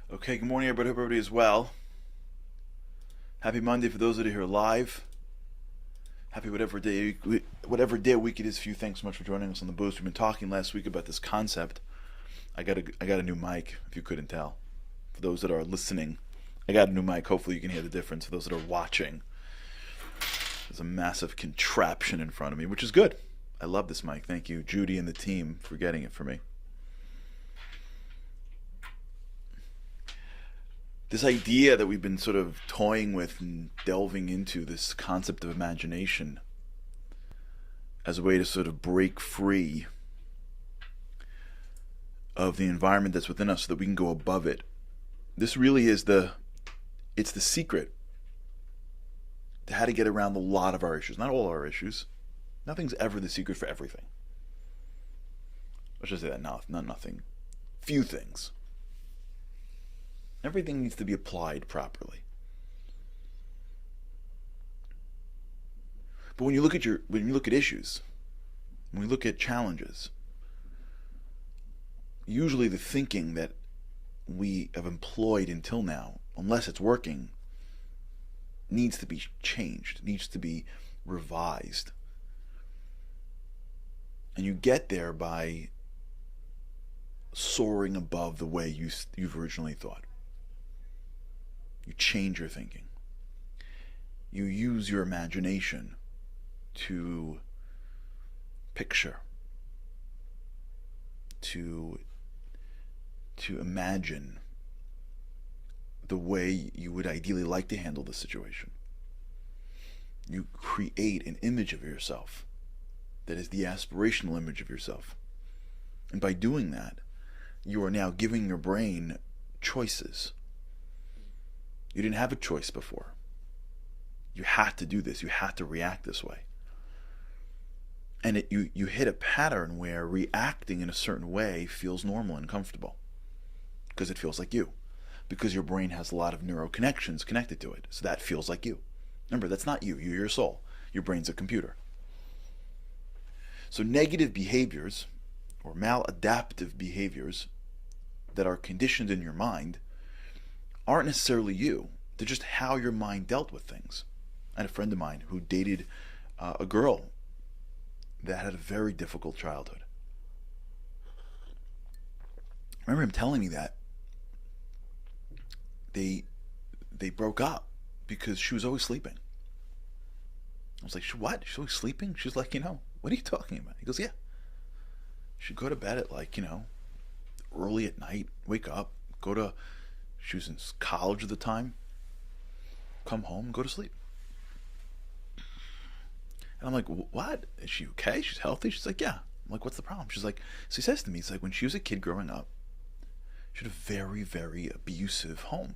Okay, good morning, everybody. Hope everybody is well. Happy Monday for those that are here live. Happy whatever day of week it is for you. Thanks so much for joining us on the Boost. We've been talking last week about this concept. I got a new mic, if you couldn't tell. For those that are listening, I got a new mic. Hopefully you can hear the difference. For those that are watching, there's a massive contraption in front of me, which is good. I love this mic. Thank you, Judy and the team, for getting it for me. This idea that we've been sort of toying with and delving into, this concept of imagination as a way to sort of break free of the environment that's within us so that we can go above it. This really is it's the secret to how to get around a lot of our issues. Not all our issues. Nothing's ever the secret for everything. Let's just say that. Not nothing. Few things. Everything needs to be applied properly. But when you look at issues, when we look at challenges, usually the thinking that we have employed until now, unless it's working, needs to be changed, needs to be revised. And you get there by soaring above the way you've originally thought. You change your thinking. You use your imagination to picture, to imagine the way you would ideally like to handle the situation. You create an image of yourself that is the aspirational image of yourself. And by doing that, you are now giving your brain choices. You didn't have a choice before. You had to do this. You had to react this way. And you hit a pattern where reacting in a certain way feels normal and comfortable because it feels like you. Because your brain has a lot of neural connections connected to it. So that feels like you. Remember, that's not you. You're your soul. Your brain's a computer. So negative behaviors or maladaptive behaviors that are conditioned in your mind aren't necessarily you. They're just how your mind dealt with things. I had a friend of mine who dated a girl that had a very difficult childhood. I remember him telling me that they broke up because she was always sleeping. I was like, what? She's always sleeping? She's like, what are you talking about? He goes, yeah. She'd go to bed at early at night, wake up, she was in college at the time, come home, go to sleep. And I'm like, what? Is she okay? She's healthy? She's like, yeah. I'm like, what's the problem? She's like, so he says to me, it's like when she was a kid growing up, she had a very, very abusive home.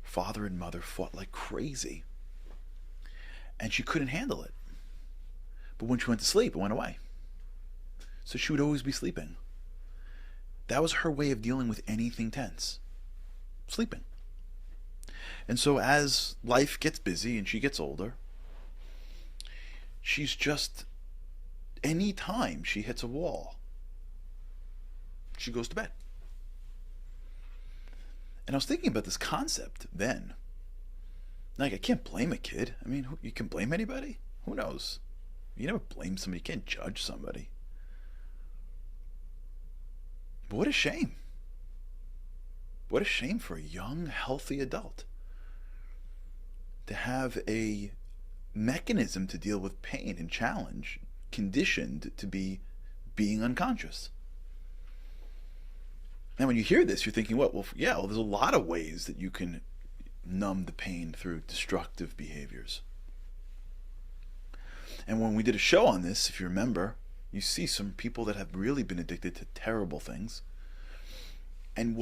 Father and mother fought like crazy. And she couldn't handle it. But when she went to sleep, it went away. So she would always be sleeping. That was her way of dealing with anything tense. Sleeping. And so as life gets busy and she gets older, she's just, any time she hits a wall, she goes to bed. And I was thinking about this concept then. Like, I can't blame a kid. I mean, you can blame anybody? Who knows? You never blame somebody. You can't judge somebody. But what a shame. What a shame for a young, healthy adult to have a mechanism to deal with pain and challenge conditioned to be being unconscious. Now, when you hear this, you're thinking, well, there's a lot of ways that you can numb the pain through destructive behaviors. And when we did a show on this, if you remember, you see some people that have really been addicted to terrible things. And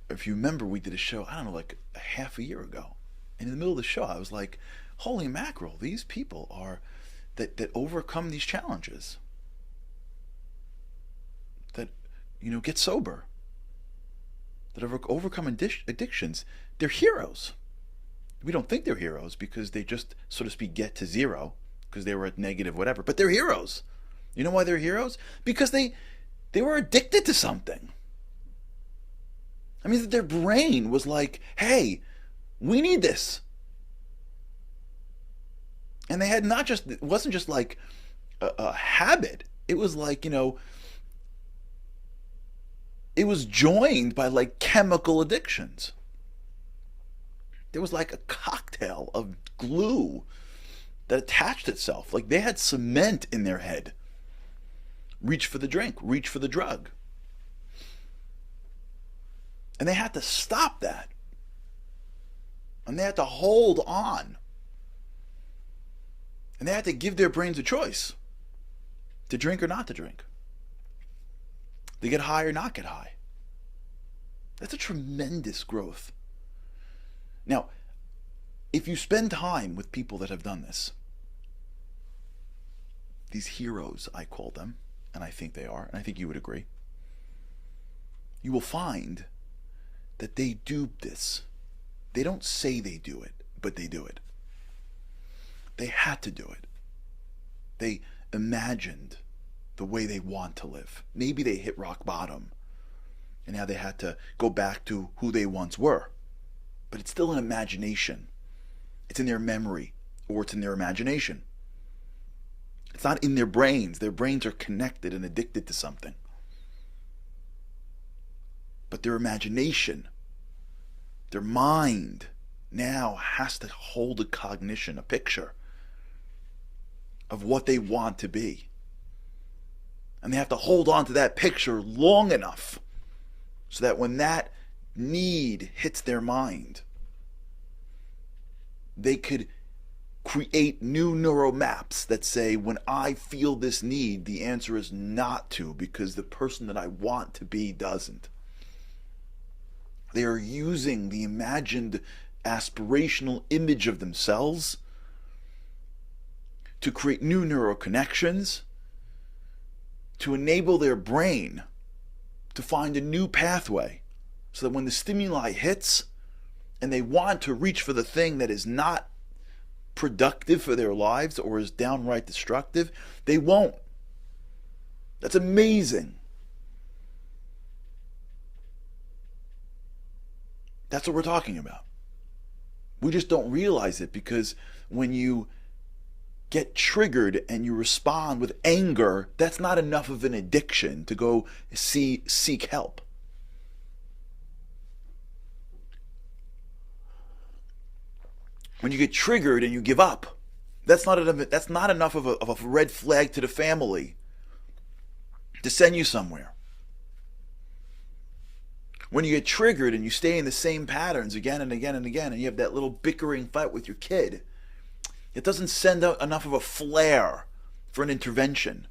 if you remember, we did a show, I don't know, like a half a year ago. And in the middle of the show, I was like, holy mackerel, these people are that overcome these challenges. That, get sober. That overcome addictions. They're heroes. We don't think they're heroes because they just, so to speak, get to zero because they were at negative whatever. But they're heroes. You know why they're heroes? Because they were addicted to something. I mean, their brain was like, hey, we need this. And they had not just, it wasn't just like a habit. It was like, it was joined by like chemical addictions. There was like a cocktail of glue that attached itself. Like they had cement in their head. Reach for the drink, reach for the drug. And they had to stop that. And they had to hold on. And they had to give their brains a choice to drink or not to drink, to get high or not get high. That's a tremendous growth. Now, if you spend time with people that have done this, these heroes, I call them, and I think they are, and I think you would agree, you will find that they do this. They don't say they do it, but they do it. They had to do it. They imagined the way they want to live. Maybe they hit rock bottom, and now they had to go back to who they once were. But it's still an imagination. It's in their memory, or it's in their imagination. It's not in their brains. Their brains are connected and addicted to something. But their imagination, their mind, now has to hold a cognition, a picture of what they want to be. And they have to hold on to that picture long enough so that when that need hits their mind, they could create new neural maps that say, when I feel this need, the answer is not to, because the person that I want to be doesn't. They are using the imagined aspirational image of themselves to create new neural connections, to enable their brain to find a new pathway, so that when the stimuli hits and they want to reach for the thing that is not productive for their lives or is downright destructive, they won't. That's amazing. That's what we're talking about. We just don't realize it, because when you get triggered and you respond with anger, that's not enough of an addiction to go seek help. When you get triggered and you give up, that's not enough of a red flag to the family to send you somewhere. When you get triggered and you stay in the same patterns again and again and again, and you have that little bickering fight with your kid, it doesn't send out enough of a flare for an intervention.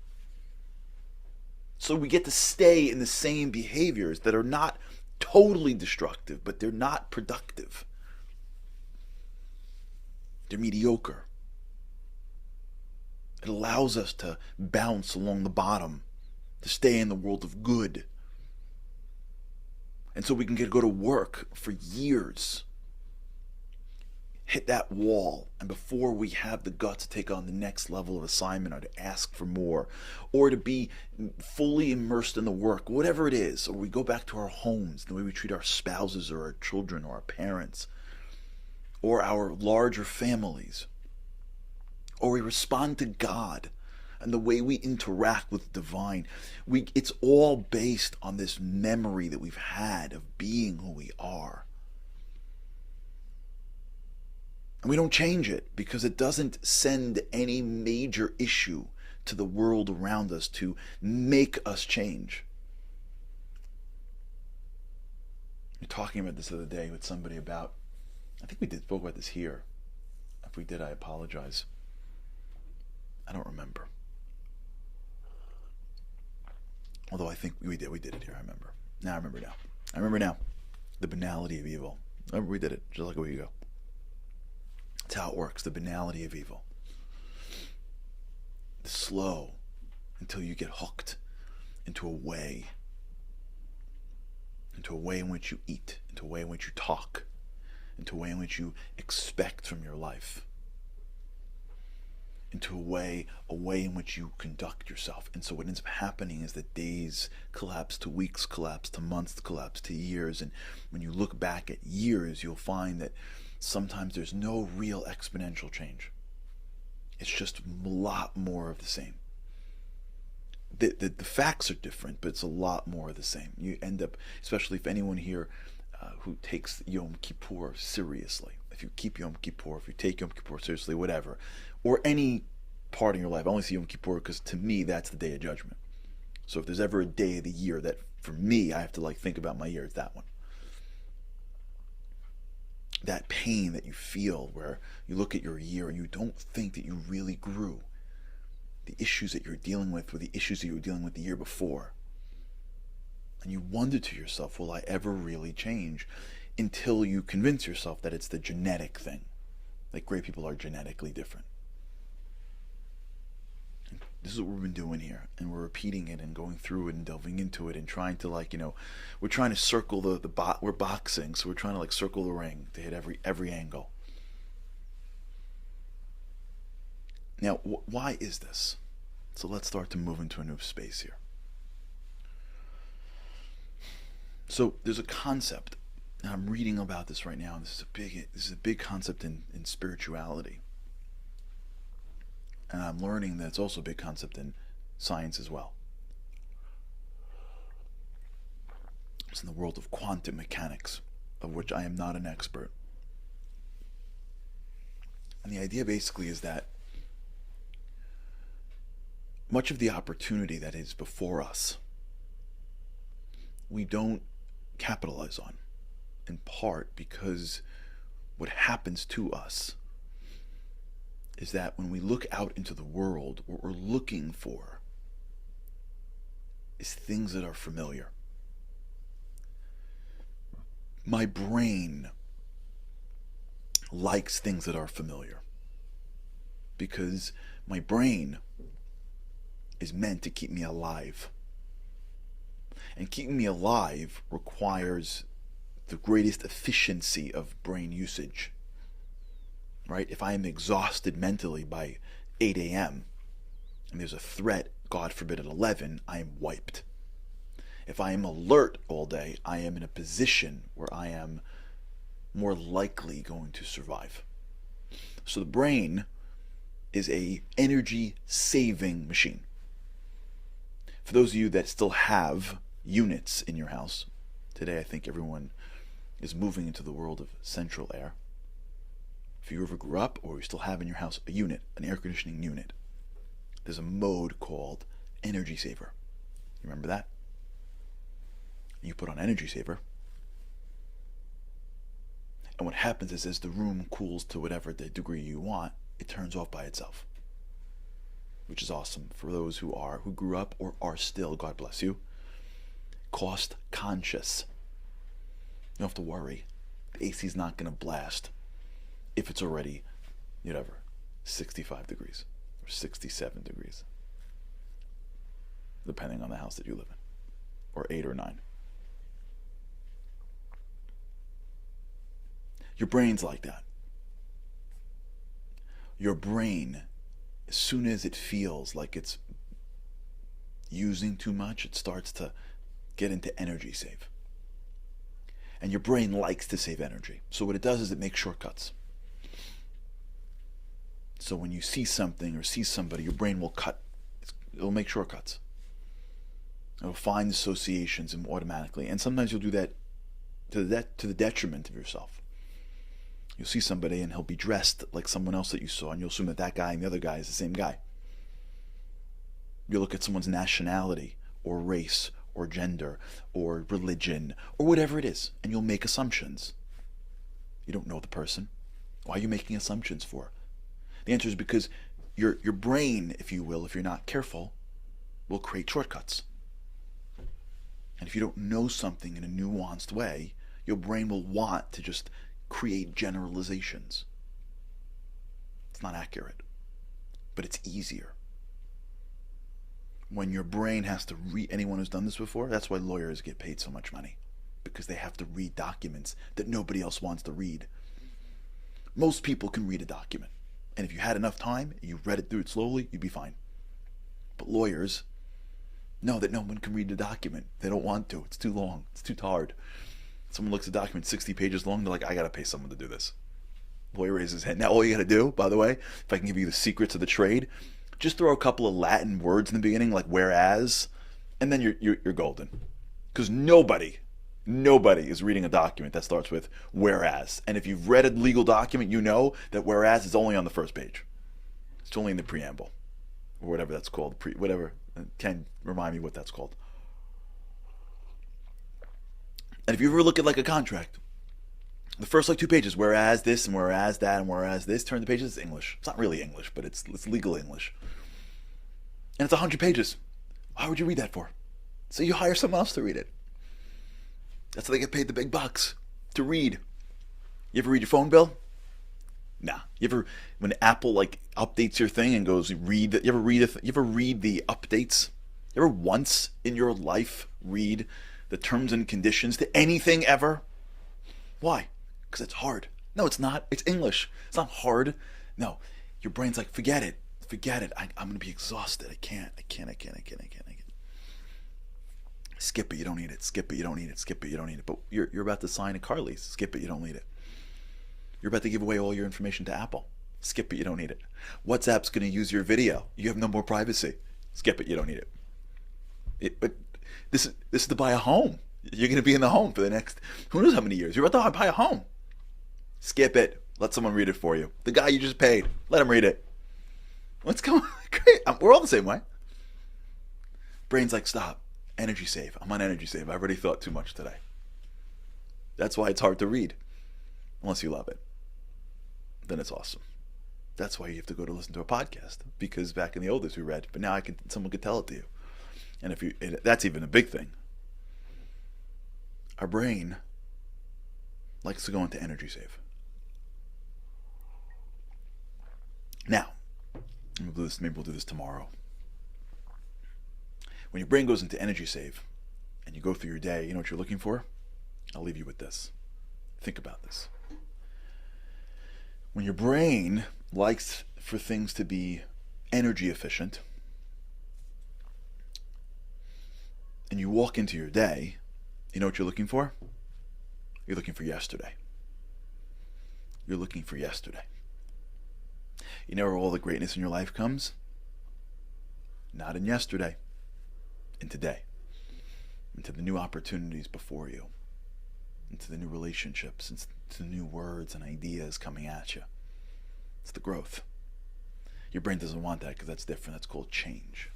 So we get to stay in the same behaviors that are not totally destructive, but they're not productive. They're mediocre. It allows us to bounce along the bottom, to stay in the world of good. And so we can go to work for years, hit that wall, and before we have the guts to take on the next level of assignment, or to ask for more, or to be fully immersed in the work, whatever it is, or we go back to our homes, the way we treat our spouses or our children or our parents, or our larger families, or we respond to God and the way we interact with the divine. It's all based on this memory that we've had of being who we are. And we don't change it, because it doesn't send any major issue to the world around us to make us change. We were talking about this the other day with somebody about, I think we spoke about this here. If we did, I apologize. I don't remember. Although I think we did it here, I remember. I remember now. The banality of evil. Remember, we did it just like a week ago. That's how it works, the banality of evil. Slow until you get hooked into a way in which you eat, into a way in which you talk, into a way in which you expect from your life, into a way in which you conduct yourself. And so what ends up happening is that days collapse to weeks, collapse to months, collapse to years. And when you look back at years, you'll find that sometimes there's no real exponential change. It's just a lot more of the same. The facts are different, but it's a lot more of the same. You end up, especially if anyone here who takes Yom Kippur seriously, if you keep Yom Kippur, if you take Yom Kippur seriously, whatever, or any part in your life. I only see Yom Kippur because to me that's the Day of Judgment. So if there's ever a day of the year that for me I have to like think about my year, it's that one. That pain that you feel where you look at your year and you don't think that you really grew. The issues that you're dealing with were the issues that you were dealing with the year before. And you wonder to yourself, will I ever really change? Until you convince yourself that it's the genetic thing. Like great people are genetically different. And this is what we've been doing here. And we're repeating it and going through it and delving into it and trying to we're trying to circle we're boxing. So we're trying to circle the ring to hit every angle. Now, why is this? So let's start to move into a new space here. So there's a concept, and I'm reading about this right now, and this is a big concept in spirituality. And I'm learning that it's also a big concept in science as well. It's in the world of quantum mechanics, of which I am not an expert. And the idea basically is that much of the opportunity that is before us, we don't capitalize on, in part because what happens to us is that when we look out into the world, what we're looking for is things that are familiar. My brain likes things that are familiar because my brain is meant to keep me alive. And keeping me alive requires the greatest efficiency of brain usage. Right? If I am exhausted mentally by 8 a.m. and there's a threat, God forbid, at 11, I am wiped. If I am alert all day, I am in a position where I am more likely going to survive. So the brain is a energy saving machine. For those of you that still have units in your house, today I think everyone is moving into the world of central air. If you ever grew up or you still have in your house a unit, an air conditioning unit, there's a mode called energy saver. You remember that? You put on energy saver, and what happens is as the room cools to whatever the degree you want, it turns off by itself, which is awesome for those who grew up or are still, God bless you, cost conscious. You don't have to worry. The AC is not going to blast if it's already, 65 degrees or 67 degrees, depending on the house that you live in, or 8 or 9. Your brain's like that. Your brain, as soon as it feels like it's using too much, it starts to get into energy save. And your brain likes to save energy. So what it does is it makes shortcuts. So when you see something or see somebody, your brain will it'll make shortcuts. It'll find associations automatically. And sometimes you'll do that to the detriment of yourself. You'll see somebody and he'll be dressed like someone else that you saw, and you'll assume that guy and the other guy is the same guy. You look at someone's nationality or race or gender or religion or whatever it is, and you'll make assumptions. You don't know the person. Why are you making assumptions for? The answer is because your brain, if you will, if you're not careful, will create shortcuts. And if you don't know something in a nuanced way, your brain will want to just create generalizations. It's not accurate, but it's easier. When your brain has to read, anyone who's done this before, that's why lawyers get paid so much money, because they have to read documents that nobody else wants to read. Most people can read a document. And if you had enough time, you read it through it slowly, you'd be fine. But lawyers know that no one can read the document. They don't want to. It's too long. It's too hard. Someone looks at a document 60 pages long, they're like, I got to pay someone to do this. Lawyer raises his hand. Now, all you got to do, by the way, if I can give you the secrets of the trade, just throw a couple of Latin words in the beginning, like whereas, and then you're golden. Because nobody is reading a document that starts with whereas. And if you've read a legal document, you know that whereas is only on the first page. It's only in the preamble, or whatever that's called. Whatever. Can remind me what that's called. And if you ever look at like a contract, the first like 2 pages, whereas this and whereas that and whereas this, turn the pages, it's English. It's not really English, but it's legal English. And it's 100 pages. Why would you read that for? So you hire someone else to read it. That's how they get paid the big bucks, to read. You ever read your phone bill? Nah. You ever, when Apple like updates your thing and goes, read, you ever read the updates? You ever once in your life read the terms and conditions to anything ever? Why? Because it's hard. No, it's not. It's English. It's not hard. No, your brain's like, forget it. I'm going to be exhausted. I can't. Skip it. You don't need it. Skip it. You don't need it. Skip it. You don't need it. But you're about to sign a car lease. Skip it. You don't need it. You're about to give away all your information to Apple. Skip it. You don't need it. WhatsApp's going to use your video. You have no more privacy. Skip it. You don't need it. But this is to buy a home. You're going to be in the home for the next, who knows how many years. You're about to buy a home. Skip it. Let someone read it for you. The guy you just paid, let him read it. What's going on? Great. We're all the same way. Brain's like, stop. Energy save. I'm on energy save. I've already thought too much today. That's why it's hard to read. Unless you love it. Then it's awesome. That's why you have to go to listen to a podcast. Because back in the old days we read, but now someone could tell it to you. And that's even a big thing. Our brain likes to go into energy save. Now, maybe we'll do this tomorrow. When your brain goes into energy save and you go through your day, you know what you're looking for? I'll leave you with this. Think about this. When your brain likes for things to be energy efficient, and you walk into your day, you know what you're looking for? You're looking for yesterday. You're looking for yesterday. You know where all the greatness in your life comes? Not in yesterday. In today. Into the new opportunities before you. Into the new relationships. Into the new words and ideas coming at you. It's the growth. Your brain doesn't want that because that's different. That's called change.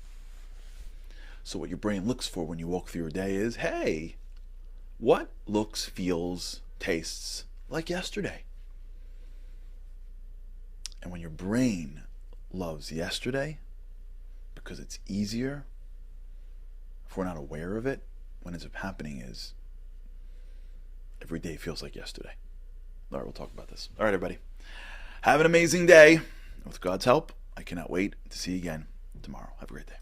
So what your brain looks for when you walk through your day is, hey, what looks, feels, tastes like yesterday? And when your brain loves yesterday, because it's easier, if we're not aware of it, what ends up happening is every day feels like yesterday. All right, we'll talk about this. All right, everybody. Have an amazing day. With God's help, I cannot wait to see you again tomorrow. Have a great day.